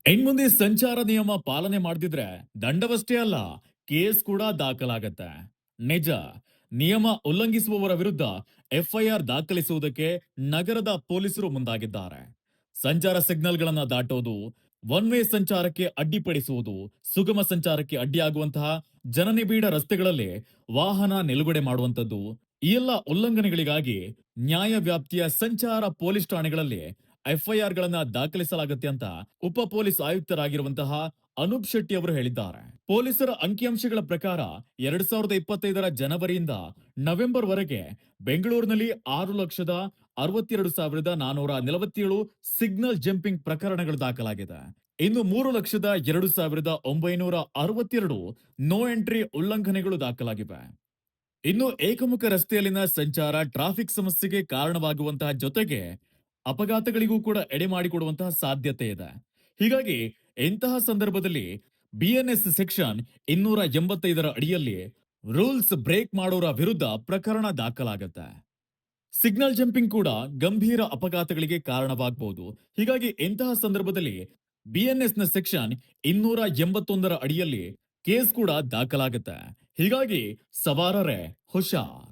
ಇನ್ಮುಂದೆ ಸಂಚಾರ ನಿಯಮ ಪಾಲನೆ ಮಾಡದಿದ್ರೆ ದಂಡವಷ್ಟೇ ಅಲ್ಲ, ಕೇಸ್ ಕೂಡ ದಾಖಲಾಗತ್ತೆ. ನಿಜ. ನಿಯಮ ಉಲ್ಲಂಘಿಸುವವರ ವಿರುದ್ಧ ಎಫ್ಐಆರ್ ದಾಖಲಿಸುವುದಕ್ಕೆ ನಗರದ ಪೊಲೀಸರು ಮುಂದಾಗಿದ್ದಾರೆ. ಸಂಚಾರ ಸಿಗ್ನಲ್ಗಳನ್ನ ದಾಟೋದು, ಒನ್ ವೇ ಸಂಚಾರಕ್ಕೆ ಅಡ್ಡಿಪಡಿಸುವುದು, ಸುಗಮ ಸಂಚಾರಕ್ಕೆ ಅಡ್ಡಿಯಾಗುವಂತಹ ಜನನಿಬಿಡ ರಸ್ತೆಗಳಲ್ಲಿ ವಾಹನ ನಿಲುಗಡೆ ಮಾಡುವಂತದ್ದು, ಈ ಎಲ್ಲ ಉಲ್ಲಂಘನೆಗಳಿಗಾಗಿ ನ್ಯಾಯ ವ್ಯಾಪ್ತಿಯ ಸಂಚಾರ ಪೊಲೀಸ್ ಠಾಣೆಗಳಲ್ಲಿ ಎಫ್ಐಆರ್ ಗಳನ್ನ ದಾಖಲಿಸಲಾಗುತ್ತೆ ಅಂತ ಉಪ ಪೊಲೀಸ್ ಆಯುಕ್ತರಾಗಿರುವಂತಹ ಅನೂಪ್ ಶೆಟ್ಟಿ ಅವರು ಹೇಳಿದ್ದಾರೆ. ಪೊಲೀಸರ ಅಂಕಿಅಂಶಗಳ ಪ್ರಕಾರ 2025ರ ಜನವರಿಯಿಂದ ನವೆಂಬರ್ ವರೆಗೆ ಬೆಂಗಳೂರಿನಲ್ಲಿ 6,62,447 ಸಿಗ್ನಲ್ ಜಂಪಿಂಗ್ ಪ್ರಕರಣಗಳು ದಾಖಲಾಗಿದೆ. ಇನ್ನು 3,02,962 ನೋ ಎಂಟ್ರಿ ಉಲ್ಲಂಘನೆಗಳು ದಾಖಲಾಗಿವೆ. ಇನ್ನು ಏಕಮುಖ ರಸ್ತೆಯಲ್ಲಿನ ಸಂಚಾರ ಟ್ರಾಫಿಕ್ ಸಮಸ್ಯೆಗೆ ಕಾರಣವಾಗುವಂತಹ ಜೊತೆಗೆ ಅಪಘಾತಗಳಿಗೂ ಕೂಡ ಎಡೆ ಮಾಡಿಕೊಡುವಂತಹ ಸಾಧ್ಯತೆ ಇದೆ. ಹೀಗಾಗಿ ಇಂತಹ ಸಂದರ್ಭದಲ್ಲಿ ಬಿಎನ್ಎಸ್ ಸೆಕ್ಷನ್ 285ರ ಅಡಿಯಲ್ಲಿ ರೂಲ್ಸ್ ಬ್ರೇಕ್ ಮಾಡೋರ ವಿರುದ್ಧ ಪ್ರಕರಣ ದಾಖಲಾಗುತ್ತೆ. ಸಿಗ್ನಲ್ ಜಂಪಿಂಗ್ ಕೂಡ ಗಂಭೀರ ಅಪಘಾತಗಳಿಗೆ ಕಾರಣವಾಗಬಹುದು. ಹೀಗಾಗಿ ಇಂತಹ ಸಂದರ್ಭದಲ್ಲಿ ಬಿಎನ್ಎಸ್ ನ ಸೆಕ್ಷನ್ 281ರ ಅಡಿಯಲ್ಲಿ ಕೇಸ್ ಕೂಡ ದಾಖಲಾಗುತ್ತೆ. ಹೀಗಾಗಿ ಸವಾರರೇ ಹುಷಾರ್.